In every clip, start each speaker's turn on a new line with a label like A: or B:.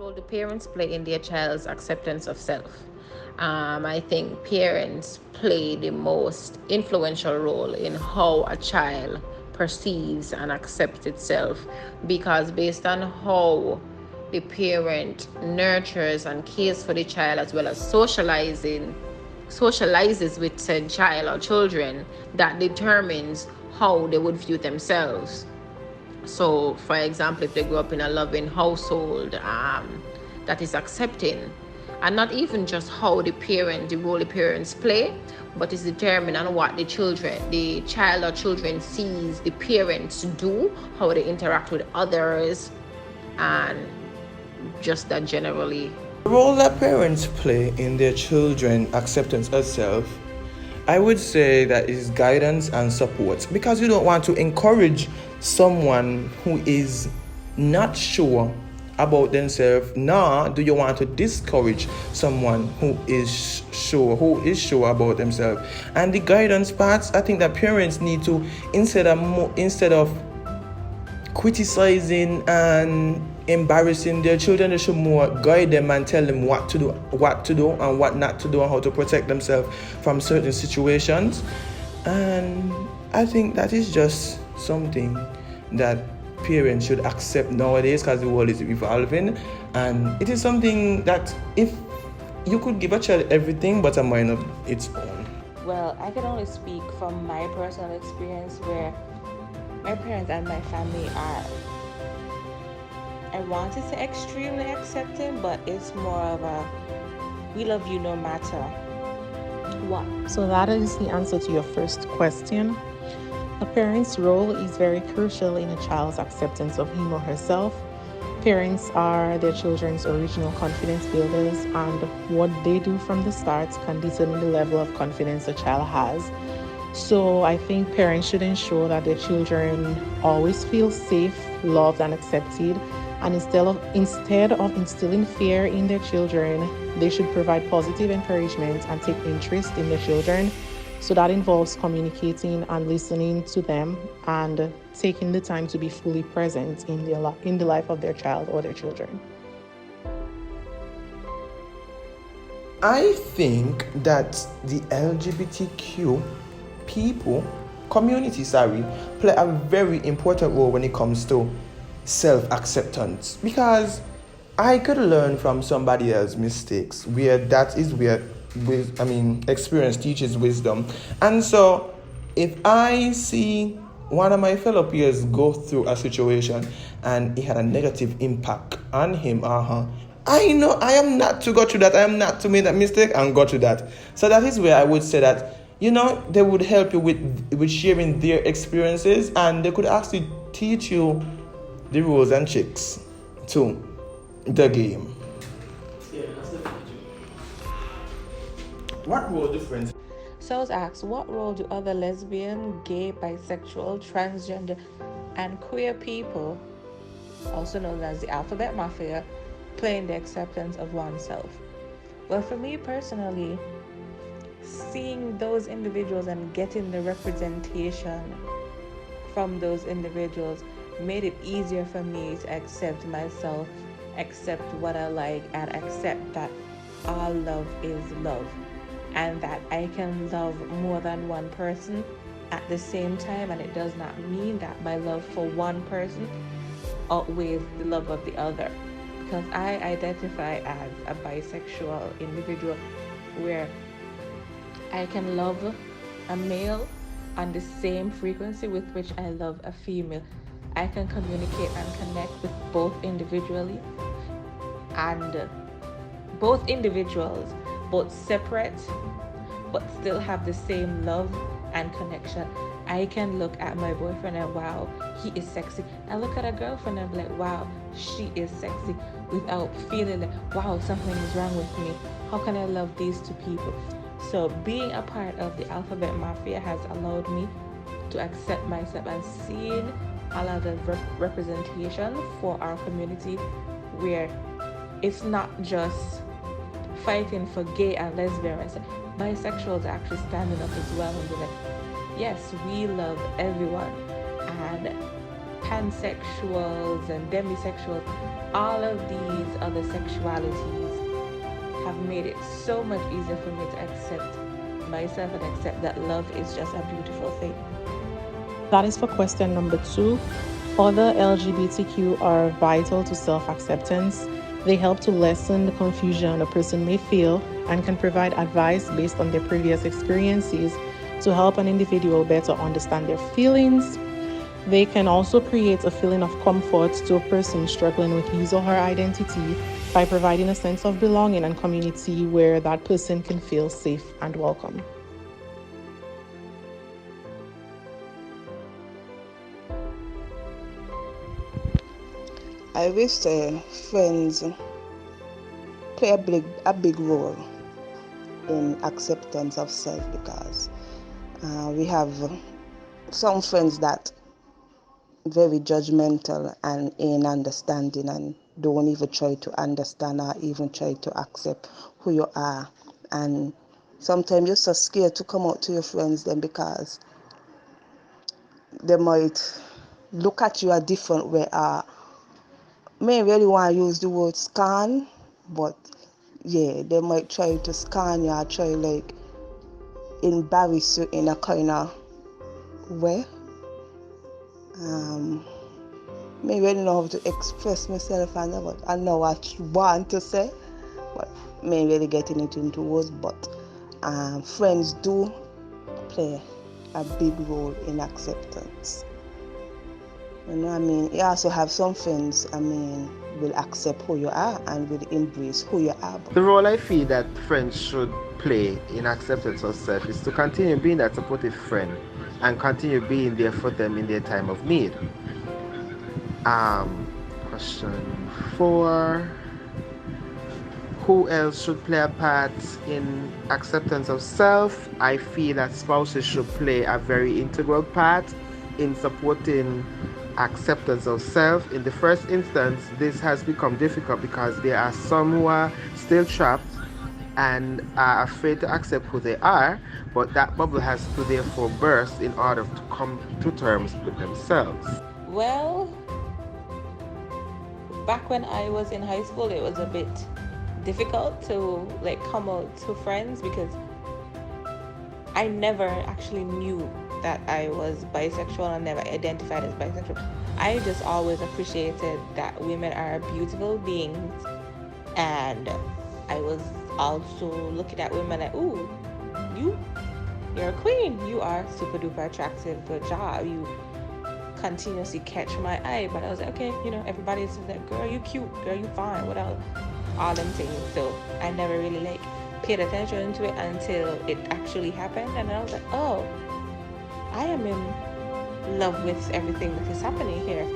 A: role do parents play in their child's acceptance of self? I think parents play the most influential role in how a child perceives and accepts itself, because based on how the parent nurtures and cares for the child, as well as socializes with said child or children, that determines how they would view themselves. So, for example, if they grow up in a loving household that is accepting, and not even just how the role the parents play, but is determined on what the child or children sees the parents do, how they interact with others, and just that generally.
B: The role that parents play in their children acceptance of self, I would say that is guidance and support, because you don't want to encourage someone who is not sure about themselves, nor do you want to discourage someone who is sure about themselves. And the guidance parts, I think that parents need to, instead of criticizing and embarrassing their children, they should more guide them and tell them what to do and what not to do, and how to protect themselves from certain situations. And I think that is just something that parents should accept nowadays, because the world is evolving, and it is something that if you could give a child everything but a mind of its own.
C: Well, I can only speak from my personal experience, where my parents and my family are, I want to say, extremely accepting, but it's more of a, we love you no matter what.
D: So that is the answer to your first question. A parent's role is very crucial in a child's acceptance of him or herself. Parents are their children's original confidence builders, and what they do from the start can determine the level of confidence a child has. So I think parents should ensure that their children always feel safe, loved, and accepted. And instead of instilling fear in their children, they should provide positive encouragement and take interest in their children. So that involves communicating and listening to them, and taking the time to be fully present in the life of their child or their children.
B: I think that the LGBTQ community, play a very important role when it comes to self-acceptance, because I could learn from somebody else's mistakes, where experience teaches wisdom. And so if I see one of my fellow peers go through a situation and it had a negative impact on him or her, I know I am not to go through that. I am not to make that mistake and go through that. So that is where I would say that, they would help you with sharing their experiences, and they could actually teach you the rules and tricks to the game. What role difference?
C: So I was asked, what role do other lesbian, gay, bisexual, transgender, and queer people, also known as the alphabet mafia, play in the acceptance of oneself? Well, for me personally, seeing those individuals and getting the representation from those individuals made it easier for me to accept myself, accept what I like, and accept that all love is love, and that I can love more than one person at the same time, and it does not mean that my love for one person outweighs the love of the other, because I identify as a bisexual individual, where I can love a male on the same frequency with which I love a female. I can communicate and connect with both individually, and both individuals, both separate, but still have the same love and connection. I can look at my boyfriend and wow, he is sexy. I look at a girlfriend and be like, wow, she is sexy, without feeling like, wow, something is wrong with me. How can I love these two people? So being a part of the alphabet mafia has allowed me to accept myself, and seeing all of the representation for our community, where it's not just fighting for gay and lesbian rights. Bisexuals are actually standing up as well and be like, yes, we love everyone, and pansexuals and demisexuals, all of these other sexualities have made it so much easier for me to accept myself and accept that love is just a beautiful thing.
D: That is for question number 2. Other LGBTQ are vital to self acceptance. They help to lessen the confusion a person may feel and can provide advice based on their previous experiences to help an individual better understand their feelings. They can also create a feeling of comfort to a person struggling with his or her identity by providing a sense of belonging and community where that person can feel safe and welcome.
E: I wish friends play a big role in acceptance of self, because we have some friends that very judgmental and in understanding and don't even try to understand or even try to accept who you are. And sometimes you're so scared to come out to your friends then, because they might look at you a different way. May really want to use the word scan, but yeah, they might try to scan you or try like embarrass you in a kind of way. Maybe I don't know how to express myself, and but I know what I want to say, but maybe really getting it into words. But friends do play a big role in acceptance. You also have some friends, will accept who you are and will embrace who you are.
B: The role I feel that friends should play in acceptance of self is to continue being that supportive friend and continue being there for them in their time of need. Question 4. Who else should play a part in acceptance of self? I feel that spouses should play a very integral part in supporting acceptance of self. In the first instance, this has become difficult because there are some who are still trapped and are afraid to accept who they are, but that bubble has to therefore burst in order to come to terms with themselves.
C: Well, back when I was in high school, it was a bit difficult to like come out to friends because I never actually knew that I was bisexual and never identified as bisexual. I just always appreciated that women are beautiful beings, and I was also looking at women like, ooh, you're a queen. You are super duper attractive. Good job. You continuously catch my eye. But I was like, okay, everybody's like, girl, you cute. Girl, you fine. What else? All them things. So I never really like paid attention to it until it actually happened, and I was like, oh, I am in love with everything that is happening here.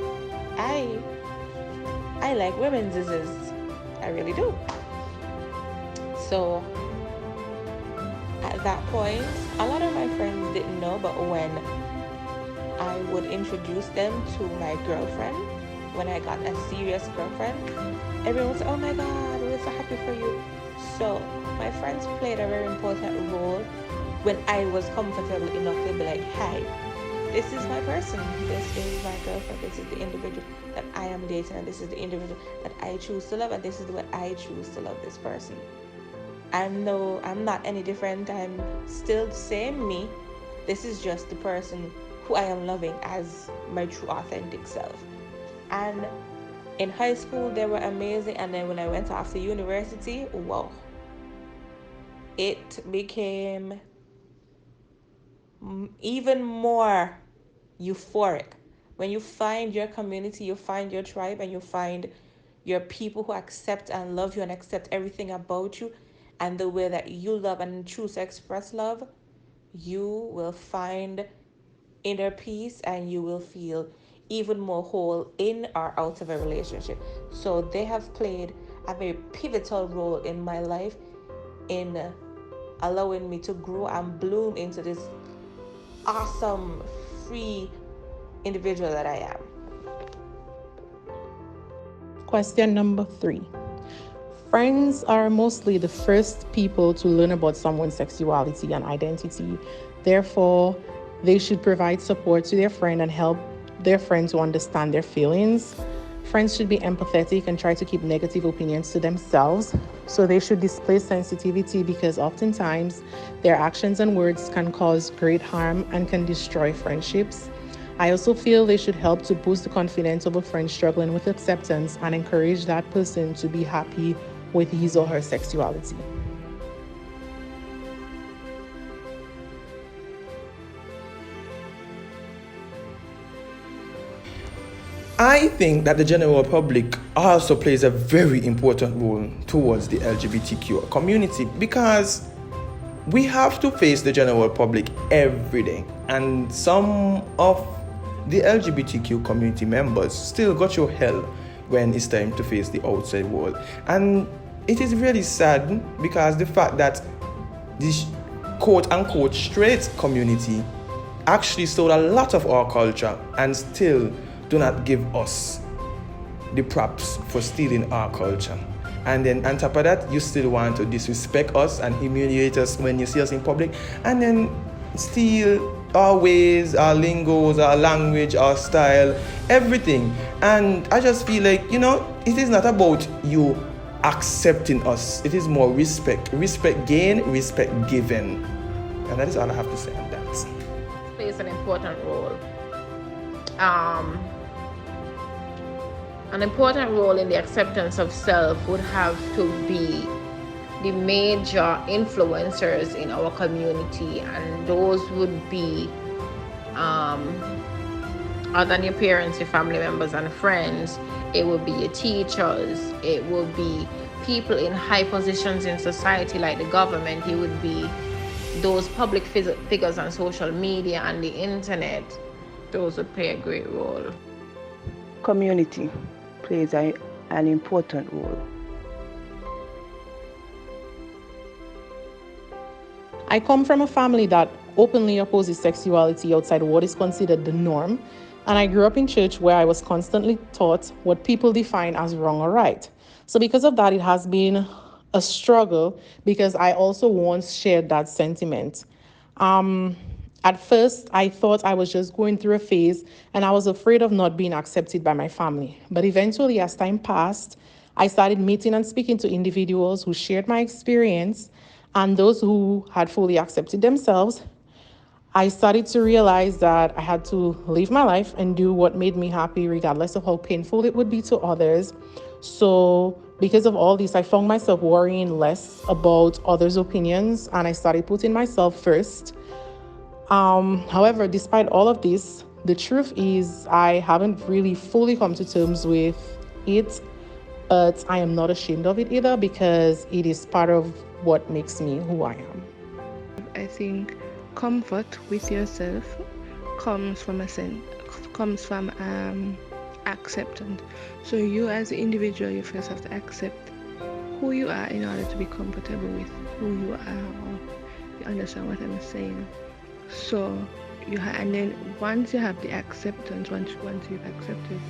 C: I like women's diseases. I really do. So at that point, a lot of my friends didn't know, but when I would introduce them to my girlfriend, when I got a serious girlfriend, everyone was like, oh my God, we're so happy for you. So my friends played a very important role when I was comfortable enough to be like, hi, this is my person, this is my girlfriend, this is the individual that I am dating, and this is the individual that I choose to love, and this is the way I choose to love this person. I'm not any different. I'm still the same me. This is just the person who I am loving as my true authentic self. And in high school, they were amazing. And then when I went off to university, wow, it became even more euphoric. When you find your community, you find your tribe, and you find your people who accept and love you and accept everything about you and the way that you love and choose to express love, you will find inner peace and you will feel even more whole in or out of a relationship. So they have played a very pivotal role in my life in allowing me to grow and bloom into this awesome, free individual that I am.
D: Question number 3. Friends are mostly the first people to learn about someone's sexuality and identity. Therefore, they should provide support to their friend and help their friends who understand their feelings. Friends should be empathetic and try to keep negative opinions to themselves. So they should display sensitivity because oftentimes their actions and words can cause great harm and can destroy friendships. I also feel they should help to boost the confidence of a friend struggling with acceptance and encourage that person to be happy with his or her sexuality.
B: I think that the general public also plays a very important role towards the LGBTQ community because we have to face the general public every day, and some of the LGBTQ community members still go through hell when it's time to face the outside world. And it is really sad because the fact that this quote unquote straight community actually stole a lot of our culture and still do not give us the props for stealing our culture. And then on top of that, you still want to disrespect us and humiliate us when you see us in public, and then steal our ways, our lingos, our language, our style, everything. And I just feel like, it is not about you accepting us. It is more respect. Respect gained, respect given. And that is all I have to say on that.
A: Plays an important role. An important role in the acceptance of self would have to be the major influencers in our community, and those would be other than your parents, your family members and friends. It would be your teachers, it would be people in high positions in society like the government, it would be those public figures on social media and the internet. Those would play a great role.
E: Community plays an important role.
D: I come from a family that openly opposes sexuality outside what is considered the norm, and I grew up in church where I was constantly taught what people define as wrong or right. So because of that, it has been a struggle because I also once shared that sentiment. At first, I thought I was just going through a phase and I was afraid of not being accepted by my family. But eventually, as time passed, I started meeting and speaking to individuals who shared my experience and those who had fully accepted themselves. I started to realize that I had to live my life and do what made me happy, regardless of how painful it would be to others. So, because of all this, I found myself worrying less about others' opinions and I started putting myself first. However, despite all of this, the truth is I haven't really fully come to terms with it, but I am not ashamed of it either because it is part of what makes me who I am.
F: I think comfort with yourself comes from acceptance. So you as an individual, you first have to accept who you are in order to be comfortable with who you are. Or you understand what I'm saying? So and then once you have the acceptance, once you've accepted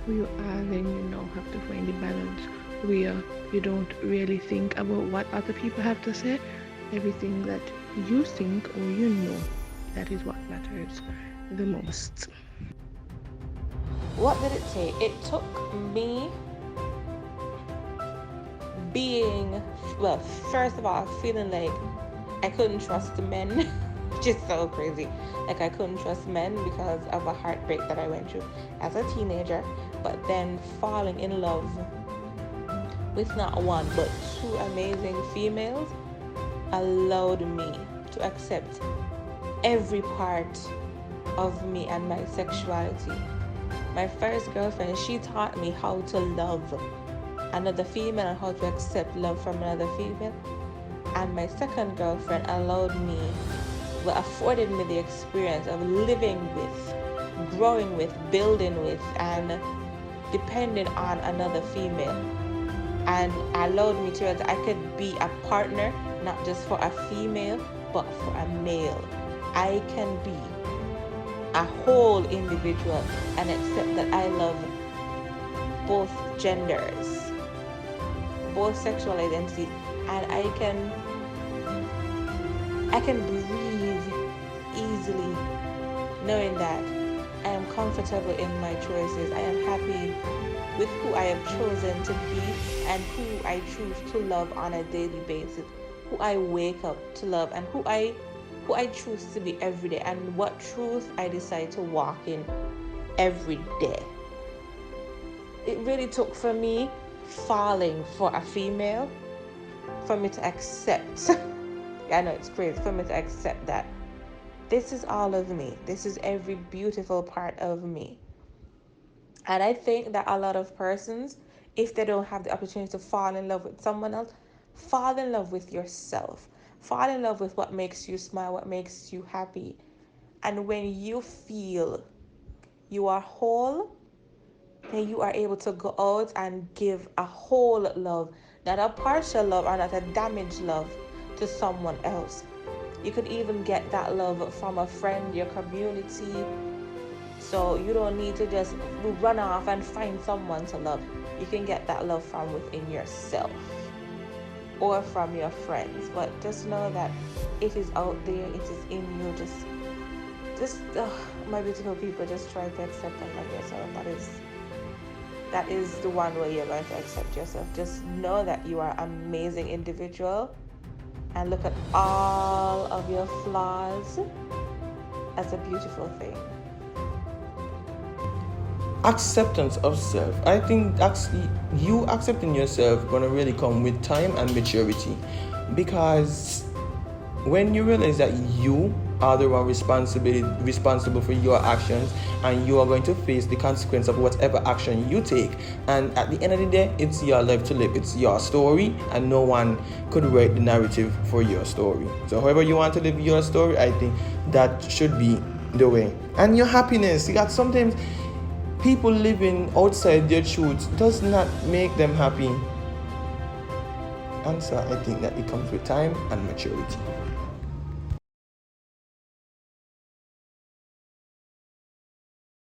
F: who you are, then you now have to find the balance where you don't really think about what other people have to say. Everything that you think or you know, that is what matters the most.
C: What did it take? It took me first of all, feeling like I couldn't trust men. Just so crazy. Like I couldn't trust men because of a heartbreak that I went through as a teenager, but then falling in love with not one but two amazing females allowed me to accept every part of me and my sexuality. My first girlfriend, she taught me how to love another female and how to accept love from another female. And my second girlfriend afforded me the experience of living with, growing with, building with, and depending on another female. And allowed me to realize I could be a partner, not just for a female, but for a male. I can be a whole individual and accept that I love both genders, both sexual identities, and I can breathe easily knowing that I am comfortable in my choices. I am happy with who I have chosen to be and who I choose to love on a daily basis, who I wake up to love, and who I choose to be every day, and what truth I decide to walk in every day. It really took for me falling for a female for me to accept. I know it's crazy, for me to accept that this is all of me. This is every beautiful part of me. And I think that a lot of persons, if they don't have the opportunity to fall in love with someone else, fall in love with yourself. Fall in love with what makes you smile, what makes you happy. And when you feel you are whole, then you are able to go out and give a whole love, not a partial love or not a damaged love to someone else. You could even get that love from a friend, your community. So you don't need to just run off and find someone to love. You can get that love from within yourself or from your friends. But just know that it is out there, it is in you. Just my beautiful people, just try to accept and love yourself. That is the one way you're going to accept yourself. Just know that you are an amazing individual, and look at all of your flaws as a beautiful thing.
B: Acceptance of self. I think you accepting yourself gonna really come with time and maturity, because when you realize that you are the one responsible for your actions, and you are going to face the consequence of whatever action you take, and at the end of the day, it's your life to live, it's your story, and no one could write the narrative for your story. So however you want to live your story, I think that should be the way. And your happiness, you got sometimes people living outside their truth does not make them happy. And so I think that it comes with time and maturity.